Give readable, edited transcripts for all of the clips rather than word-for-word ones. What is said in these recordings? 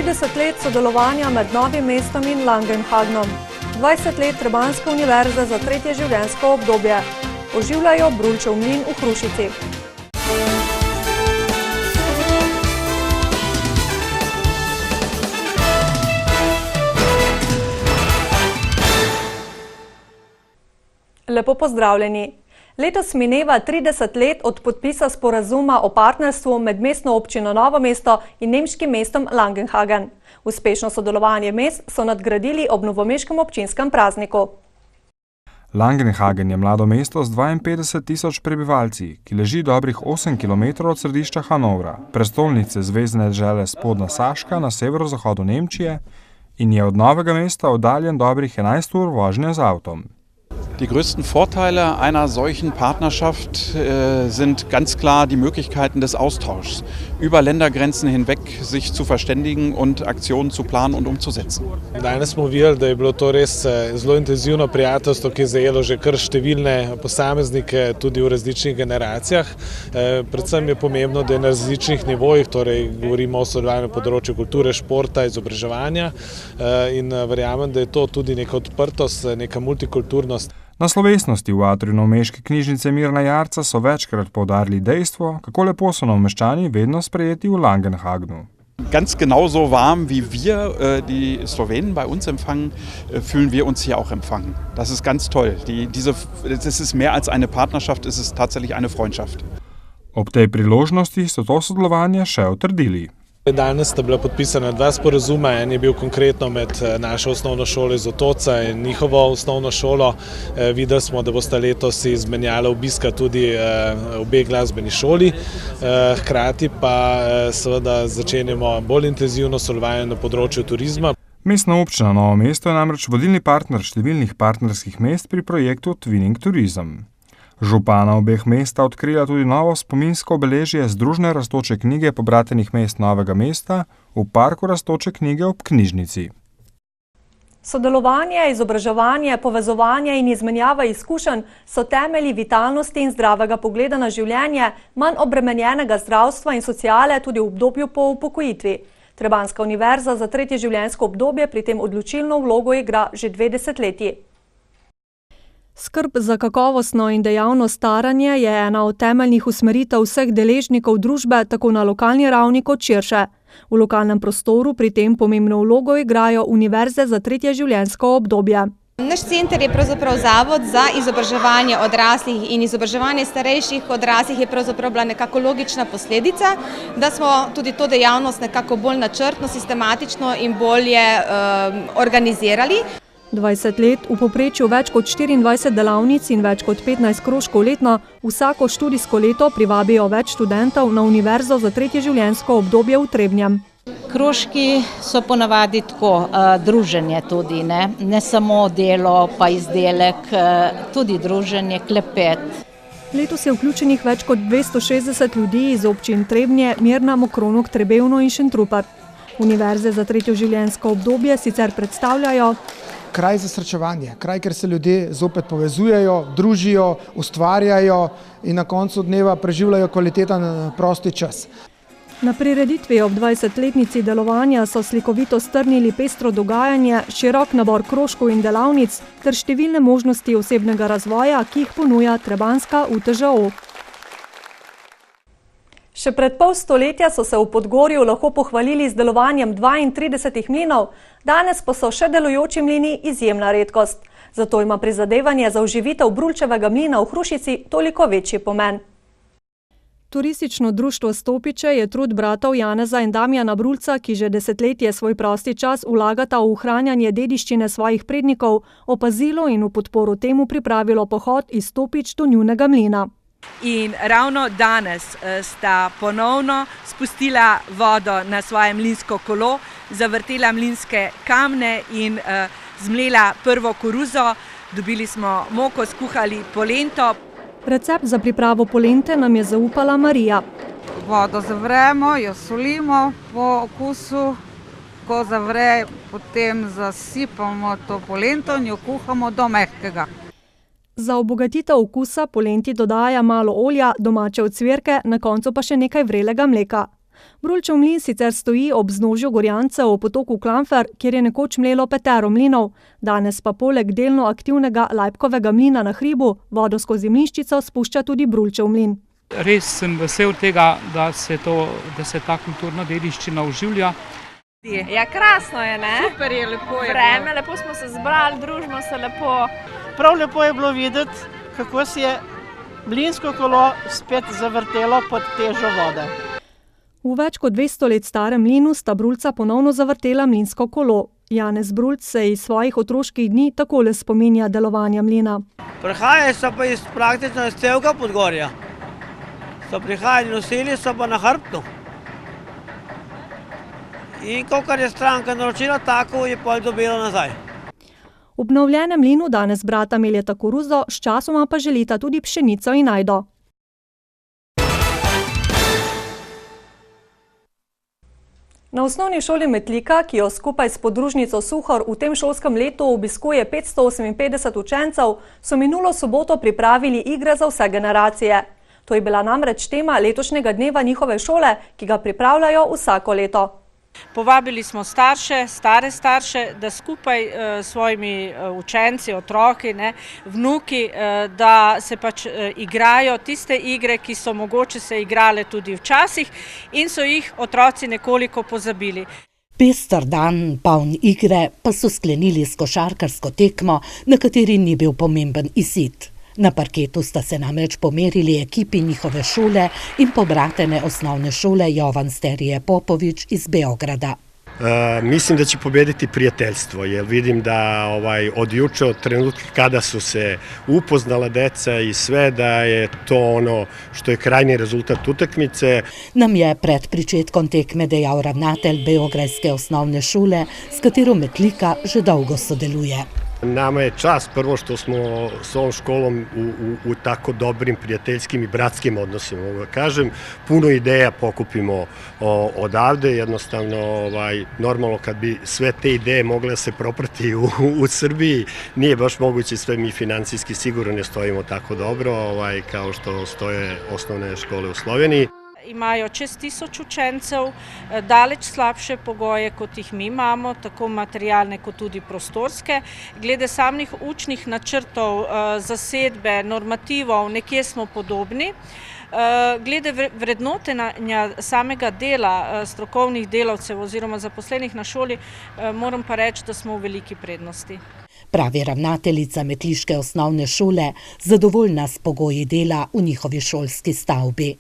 30 let sodelovanja med Novim mestom in Langenhagnom. 20 let Trebanjske univerze za tretje življenjsko obdobje. Oživljajo Brulčev mlin v Hrušici. Lepo pozdravljeni. Letos mineva 30 let od podpisa sporazuma o partnerstvu med mestno občino Novo mesto in nemškim mestom Langenhagen. Uspešno sodelovanje mest so nadgradili ob novomeškem občinskem prazniku. Langenhagen je mlado mesto z 52 tisoč prebivalci, ki leži dobrih 8 km od središča Hanovra, prestolnice zvezne dežele Spodnja Saška na severozahodu Nemčije in je od Novega mesta oddaljen dobrih 11 ur vožnje z avtom. Die größten Vorteile einer solchen Partnerschaft sind ganz klar die Möglichkeiten des Austauschs, über Ländergrenzen hinweg sich zu verständigen und Aktionen zu planen und umzusetzen. Danes smo videli, da je bilo to res zelo intenzivno prijateljstvo, ki je zajelo že kar številne posameznike tudi v različnih generacijah. Predvsem je pomembno, da je na različnih nivojih, torej govorimo o sodelovanju na področju kulture, športa, izobraževanja in verjamem, da je to tudi neka odprtost, neka multikulturnost. Na slovesnosti v atriju novomeške knjižnice Mirna Jarca so večkrat poudarili dejstvo, kako lepo so novomeščani vedno sprejeti v Langenhagnu. Ganz genauso warm wie wir die Slowenen bei uns empfangen, fühlen wir uns hier auch empfangen. Das ist ganz toll. Das ist mehr als eine Partnerschaft, es ist tatsächlich eine Freundschaft. Ob tej priložnosti so to sodelovanje še utrdili. Danes sta bila podpisana dva sporazuma, en je bil konkretno med našo osnovno šolo iz Otoca in njihovo osnovno šolo. Videli smo, da bosta letos izmenjala obiska tudi obe glasbeni šoli, hkrati pa seveda začenjamo bolj intenzivno sodelovanje na področju turizma. Mestna občina Novo mesto je namreč vodilni partner številnih partnerskih mest pri projektu Twinning Tourism. Župana obeh mesta odkrila tudi novo spominsko obeležje Združne rastoče knjige pobratenih mest Novega mesta v parku Rastoče knjige ob knjižnici. Sodelovanje, izobraževanje, povezovanje in izmenjava izkušenj so temelji vitalnosti in zdravega pogleda na življenje, manj obremenjenega zdravstva in sociale tudi v obdobju po upokojitvi. Trebanjska univerza za tretje življenjsko obdobje pri tem odločilno vlogo igra že 2 desetletji. Skrb za kakovostno in dejavno staranje je ena od temeljnih usmeritev vseh deležnikov družbe, tako na lokalni ravni kot širše. V lokalnem prostoru pri tem pomembno vlogo igrajo univerze za tretje življenjsko obdobje. Naš center je pravzaprav zavod za izobraževanje odraslih in izobraževanje starejših odraslih je pravzaprav bila nekako logična posledica, da smo tudi to dejavnost nekako bolj načrtno, sistematično in bolje organizirali. 20 let, v povprečju več kot 24 delavnic in več kot 15 krožkov letno, vsako študijsko leto privabijo več študentov na univerzo za tretje življenjsko obdobje v Trebnjem. Krožki so ponavadi tako, druženje tudi, ne samo delo pa izdelek, tudi druženje, klepet. Letos je vključenih več kot 260 ljudi iz občin Trebnje, Mirna, Mokronog, Trebevno in Šentrupert. Univerze za tretje življenjsko obdobje sicer predstavljajo kraj za srečevanje, kraj, kjer se ljudje zopet povezujejo, družijo, ustvarjajo in na koncu dneva preživljajo kvaliteten prosti čas. Na prireditvi ob 20-letnici delovanja so slikovito strnili pestro dogajanje, širok nabor krožkov in delavnic ter številne možnosti osebnega razvoja, ki jih ponuja trebanjska UTŽO. Še pred pol stoletja so se v Podgorju lahko pohvalili z delovanjem 32 mlinov, danes pa so še delujoči mlini izjemna redkost. Zato ima prizadevanje za oživitev Brulčevega mlina v Hrušici toliko večji pomen. Turistično društvo Stopiče je trud bratov Janeza in Damjana Brulca, ki že desetletje svoj prosti čas vlagata v ohranjanje dediščine svojih prednikov, opazilo in v podporo temu pripravilo pohod iz Stopič do njunega mlina. In ravno danes sta ponovno spustila vodo na svoje mlinsko kolo, zavrtela mlinske kamne in zmlela prvo koruzo. Dobili smo moko, skuhali polento. Recept za pripravo polente nam je zaupala Marija. Vodo zavremo, jo solimo po okusu. Ko zavre, potem zasipamo to polento in jo kuhamo do mehkega. Za obogatitev okusa polenti dodaja malo olja, domače ocvirke, na koncu pa še nekaj vrelega mleka. Brulčev mlin sicer stoji ob vznožju Gorjancev v potoku Klamfer, kjer je nekoč mlelo 5 mlinov. Danes pa poleg delno aktivnega Lajpkovega mlina na hribu vodo skozi mlinščico spušča tudi Brulčev mlin. Res sem vesel tega, da se ta kulturna dediščina oživlja. Ja, krasno je, ne? Super je, lepo je. Vreme, lepo smo se zbrali, družimo se lepo. Prav lepo je bilo videti, kako se je mlinsko kolo spet zavrtelo pod težo vode. V več kot 200 let starem mlinu sta Brulca ponovno zavrtela mlinsko kolo. Janez Brulc se iz svojih otroških dni takole spominja delovanja mlina. Prihajajo so pa praktično iz celega Podgorja. So prihajali, nosili so pa na hrbtu. In kakor je stranka naročila, tako je pol dobila nazaj. V obnovljenem mlinu danes brata meljeta koruzo, sčasoma pa želita tudi pšenico in ajdo. Na osnovni šoli Metlika, ki jo skupaj s podružnico Suhor v tem šolskem letu obiskuje 558 učencev, so minulo soboto pripravili igre za vse generacije. To je bila namreč tema letošnjega dneva njihove šole, ki ga pripravljajo vsako leto. Povabili smo starše, stare starše, da skupaj s svojimi učenci, otroki, vnuki, da se pač igrajo tiste igre, ki so mogoče se igrale tudi včasih in so jih otroci nekoliko pozabili. Pester dan, poln igre, pa so sklenili s košarkarsko tekmo, na kateri ni bil pomemben izid. Na parketu sta se namreč pomerili ekipi njihove šole in pobratene osnovne šole Jovan Sterije Popović iz Beograda. Mislim da će pobediti prijateljstvo, jer vidim da od juče, od trenutka kada su se upoznala deca i sve, da je to ono što je krajnji rezultat utakmice. Nam je pred pričetkom tekme dejal ravnatelj beograjske osnovne šole, s katero Metlika že dolgo sodeluje. Nama je čast prvo što smo s ovom školom u tako dobrim prijateljskim i bratskim odnosima, mogu da kažem. Puno ideja pokupimo odavde, jednostavno normalno kad bi sve te ideje mogle da se proprati u Srbiji, nije baš moguće, sve mi financijski sigurno ne stojimo tako dobro kao što stoje osnovne škole u Sloveniji. Imajo čez 1000 učencev, daleč slabše pogoje, kot jih mi imamo, tako materialne kot tudi prostorske. Glede samih učnih načrtov, zasedbe, normativov, nekje smo podobni. Glede vrednotenja samega dela strokovnih delavcev oziroma zaposlenih na šoli, moram pa reči, da smo v veliki prednosti. Pravi ravnateljica metliške osnovne šole, zadovoljna s pogoji dela v njihovi šolski stavbi.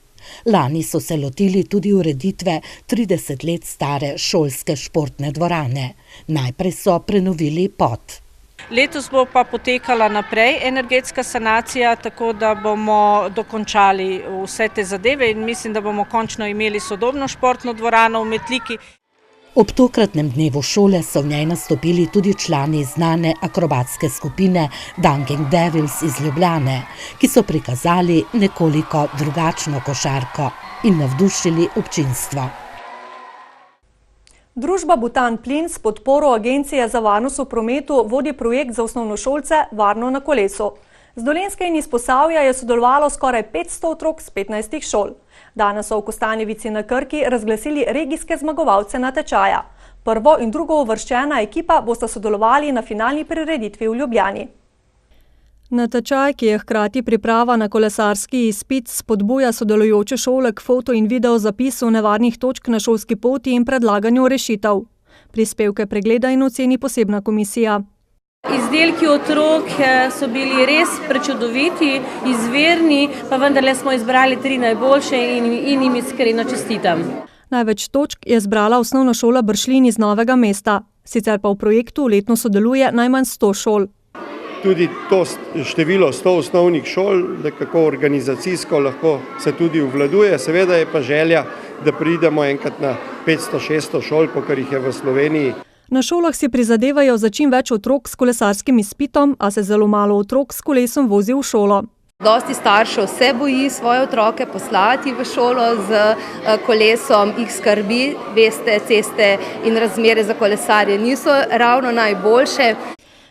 Lani so se lotili tudi ureditve 30 let stare šolske športne dvorane. Najprej so prenovili pod. Letos bo pa potekala naprej energetska sanacija, tako da bomo dokončali vse te zadeve in mislim, da bomo končno imeli sodobno športno dvorano v Metliki. Ob tokratnem dnevu šole so v njej nastopili tudi člani znane akrobatske skupine Dancing Devils iz Ljubljane, ki so prikazali nekoliko drugačno košarko in navdušili občinstvo. Družba Butan Plin s podporo Agencije za varnost v prometu vodi projekt za osnovnošolce Varno na kolesu. Z Dolenjske in iz Posavja je sodelovalo skoraj 500 otrok z 15 šol. Danes so v Kostanjevici na Krki razglasili regijske zmagovalce natečaja. Prvo in drugo uvrščena ekipa bosta sodelovali na finalni prireditvi v Ljubljani. Natečaj, ki je hkrati priprava na kolesarski izpit, spodbuja sodelujoče šole k foto in video zapisu nevarnih točk na šolski poti in predlaganju rešitev. Prispevke pregleda in oceni posebna komisija. Izdelki otrok so bili res prečudoviti, izvirni, pa vendarle smo izbrali 3 najboljše in jim iskreno čestitam. Največ točk je zbrala osnovna šola Bršljin iz Novega mesta. Sicer pa v projektu letno sodeluje najmanj 100 šol. Tudi to število 100 osnovnih šol, nekako organizacijsko lahko se tudi obvladuje, seveda je pa želja, da pridemo enkrat na 500-600 šol, kakor jih je v Sloveniji. Na šolah si prizadevajo za čim več otrok s kolesarskim izpitom, a se zelo malo otrok s kolesom vozi v šolo. Dosti staršev se boji svoje otroke poslati v šolo z kolesom, jih skrbi, veste, ceste in razmere za kolesarje niso ravno najboljše.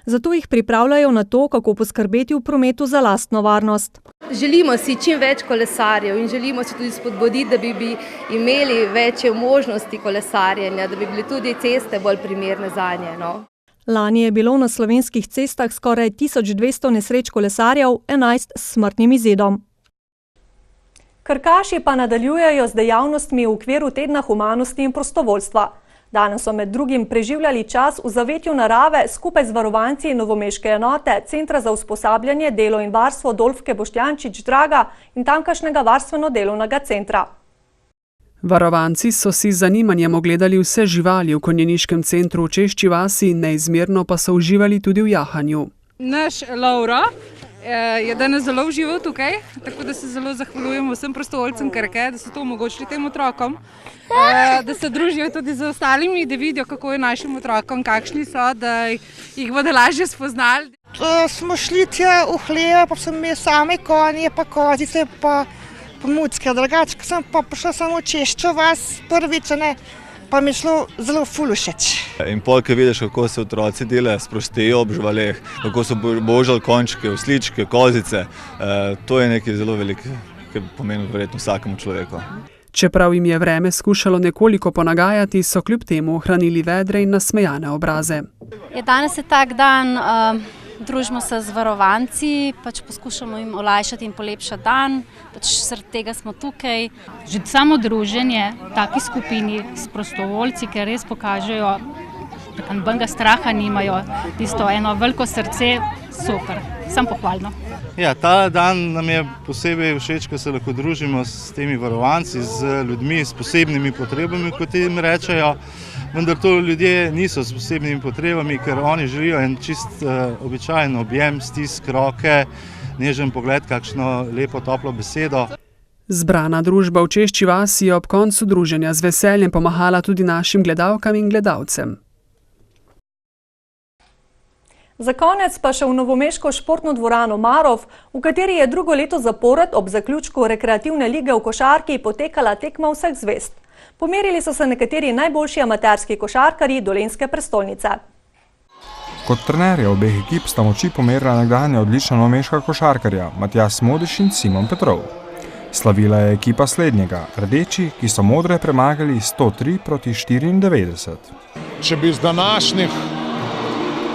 Zato jih pripravljajo na to, kako poskrbeti v prometu za lastno varnost. Želimo si čim več kolesarjev in želimo si tudi spodbuditi, da bi imeli večje možnosti kolesarjenja, da bi bile tudi ceste bolj primerne zanje. No. Lani je bilo na slovenskih cestah skoraj 1200 nesreč kolesarjev, 11 s smrtnim izidom. Krkaši pa nadaljujejo z dejavnostmi v okviru tedna humanosti in prostovoljstva. Danes so med drugim preživljali čas v zavetju narave skupaj z varovanci novomeške enote Centra za usposabljanje, delo in varstvo Dolfke Boštjančič Draga in tamkajšnjega varstveno-delovnega centra. Varovanci so si z zanimanjem ogledali vse živali v konjeniškem centru v Češči vasi, neizmerno pa so uživali tudi v jahanju. Naš Laura je danes zelo užival tukaj, tako da se zelo zahvaljujemo vsem prostovoljcem Krke, da so to omogočili tem otrokom, da se družijo tudi z ostalimi, da vidijo, kako je našim otrokom, kakšni so, da jih bodo lažje spoznali. Smo šli tja v hleve, pa sem imel same konje, pa kozice, pa mucke. Drugače, ko sem pa prišla samo v Češčo vas prvič, pa mi je šlo zelo ful všeč. In pol, ko vidiš, kako se otroci delajo, sprostijo ob živaleh, kako so božali končke, osličke, kozice, to je nekaj zelo veliko, ki pomeni verjetno vsakemu človeku. Čeprav jim je vreme skušalo nekoliko ponagajati, so kljub temu ohranili vedre in nasmejane obraze. Danes je tak dan, družimo se z varovanci, poskušamo jim olajšati in polepšati dan, zaradi tega smo tukaj. Že samo druženje v taki skupini s prostovoljci, ki res pokažejo, da nobenega straha nimajo, tisto eno veliko srce, super, samo pohvalno. Ja, ta dan nam je posebej všeč, ko se lahko družimo s temi varovanci, z ljudmi s posebnimi potrebami, kot jim rečejo. Vendar to ljudje niso s posebnimi potrebami, ker oni želijo en čist običajen objem, stisk roke, nežen pogled, kakšno lepo toplo besedo. Zbrana družba v Češči vasi je ob koncu druženja z veseljem pomahala tudi našim gledalkam in gledalcem. Za konec pa še v novomeško športno dvorano Marov, v kateri je drugo leto zapored ob zaključku rekreativne lige v košarki potekala tekma vseh zvezd. Pomerili so se nekateri najboljši amaterski košarkarji dolenjske prestolnice. Kot trenerja obeh ekip sta moči pomerila nekdanja odlična novomeška košarkarja Matjaž Smodiš in Simon Petrov. Slavila je ekipa slednjega, rdeči, ki so modre premagali 103-94. Če bi z današnjih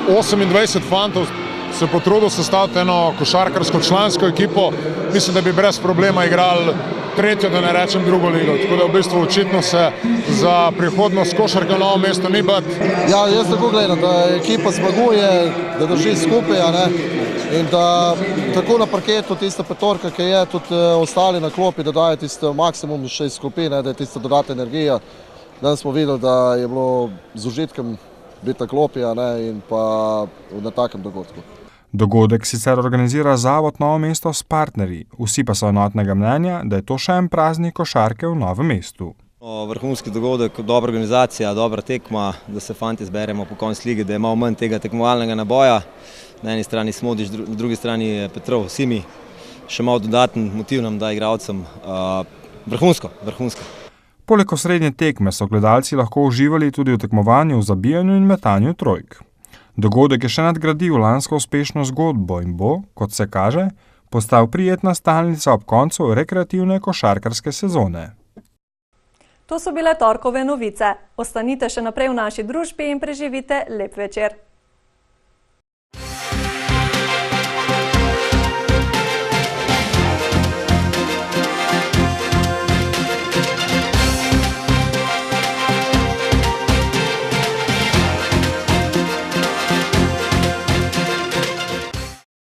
28 fantov se potrudil sestaviti eno košarkarsko člansko ekipo, mislim, da bi brez problema igrali tretjo, da ne rečem drugo ligo. Tako da v bistvu očitno se za prihodnost košarke v Novo mesto ni bati. Ja, jaz tako gledam, da ekipa zmaguje, da drži skupaj, in da tako na parketu tista petorka, ki je, tudi ostali na klopi, da daje tisto maksimum še iz klopi, da je tista dodatna energija. Danes smo videli, da je bilo z užitkom biti na klopi in pa na takem dogodku. Dogodek sicer organizira Zavod Novo mesto s partnerji, vsi pa so enotnega mnenja, da je to še en praznik košarke v Novem mestu. Vrhunski dogodek, dobra organizacija, dobra tekma, da se fanti zberemo po koncu lige, da je malo manj tega tekmovalnega naboja. Na eni strani Smodiš, na drugi strani Petrov, Simi, še malo dodaten motiv nam da igralcem. Vrhunsko. Poleg osrednje tekme so gledalci lahko uživali tudi v tekmovanju v zabijanju in metanju trojk. Dogodek je še nadgradil lansko uspešno zgodbo in bo, kot se kaže, postal prijetna stalnica ob koncu rekreativne košarkarske sezone. To so bile torkove novice. Ostanite še naprej v naši družbi in preživite lep večer.